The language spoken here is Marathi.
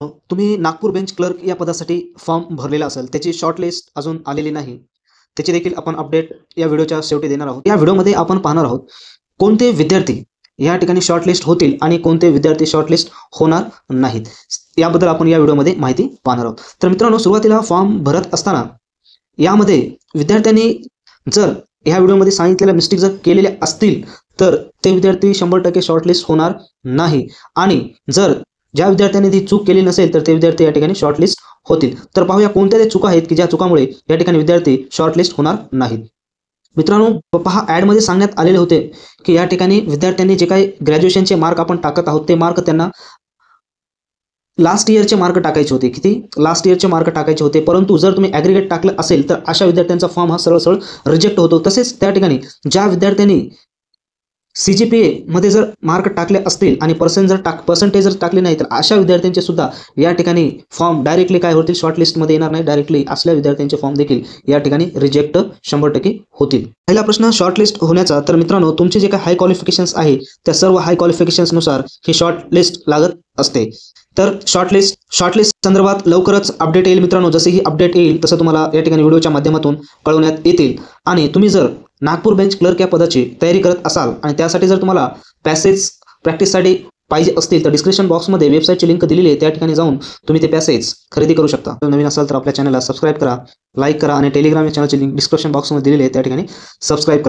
तुम्ही नागपूर बेंच क्लर्क या पदासाठी फॉर्म भरलेला असेल, त्याची शॉर्टलिस्ट अजून आलेली नाही. त्याची देखील आपण अपडेट या व्हिडिओच्या शेवटी देणार आहोत. या व्हिडिओमध्ये आपण पाहणार आहोत कोणते विद्यार्थी या ठिकाणी शॉर्टलिस्ट होतील आणि कोणते विद्यार्थी शॉर्टलिस्ट होणार नाहीत, याबद्दल आपण या व्हिडिओमध्ये माहिती पाहणार आहोत. तर मित्रांनो, सुरुवातीला फॉर्म भरत असताना यामध्ये विद्यार्थ्यांनी जर ह्या व्हिडिओमध्ये सांगितलेल्या मिस्टेक जर केलेल्या असतील तर ते विद्यार्थी 100% शॉर्टलिस्ट होणार नाही. आणि जर ज्या विद्यार्थ्यांनी ती चूक केली नसेल तर ते विद्यार्थी या ठिकाणी शॉर्टलिस्ट होतील. तर पाहूया कोणत्या त्या चुका आहेत की ज्या चुकामुळे या ठिकाणी विद्यार्थी शॉर्टलिस्ट होणार नाहीत. मित्रांनो, पहा, ॲडमध्ये सांगण्यात आलेले होते की या ठिकाणी विद्यार्थ्यांनी जे काही ग्रॅज्युएशनचे मार्क आपण टाकत आहोत ते मार्क त्यांना लास्ट इयरचे मार्क टाकायचे होते. किती? लास्ट इयरचे मार्क टाकायचे होते. परंतु जर तुम्ही ॲग्रिगेट टाकलं असेल तर अशा विद्यार्थ्यांचा फॉर्म हा सरळ सरळ रिजेक्ट होतो. तसेच त्या ठिकाणी ज्या विद्यार्थ्यांनी CGPA मध्ये जर मार्क टाकले असतील आणि पर्सेंटेज जर टाकले नाही तर अशा विद्यार्थ्यांचे सुद्धा या ठिकाणी फॉर्म डायरेक्टली काय होतील, शॉर्टलिस्टमध्ये येणार नाही. डायरेक्टली असल्या विद्यार्थ्यांचे फॉर्म देखील या ठिकाणी रिजेक्ट 100% होतील. पहिला प्रश्न शॉर्टलिस्ट होण्याचा. तर मित्रांनो, तुमचे जे काही हाय क्वालिफिकेशन्स आहे त्या सर्व हाय क्वालिफिकेशन्सनुसार ही शॉर्टलिस्ट लागत असते. तर शॉर्टलिस्ट संदर्भात लवकरच अपडेट येईल मित्रांनो. जसे ही अपडेट येईल तसं तुम्हाला या ठिकाणी व्हिडिओच्या माध्यमातून कळवण्यात येतील. आणि तुम्ही जर नागपूर बेंच क्लर्क या पदाची तयारी करत असाल आणि त्यासाठी जर तुम्हाला पॅसेज प्रॅक्टिससाठी पाहिजे असतील तर डिस्क्रिप्शन बॉक्समध्ये वेबसाईटची लिंक दिलेली आहे, त्या ठिकाणी जाऊन तुम्ही ते पॅसेज खरेदी करू शकता. नवीन असाल तर आपल्या चॅनलला सबस्क्राईब करा, लाईक करा आणि टेलिग्राम या चॅनलची लिंक डिस्क्रिप्शन बॉक्समध्ये दिलेली आहे, त्या ठिकाणी सबस्क्राईब करा.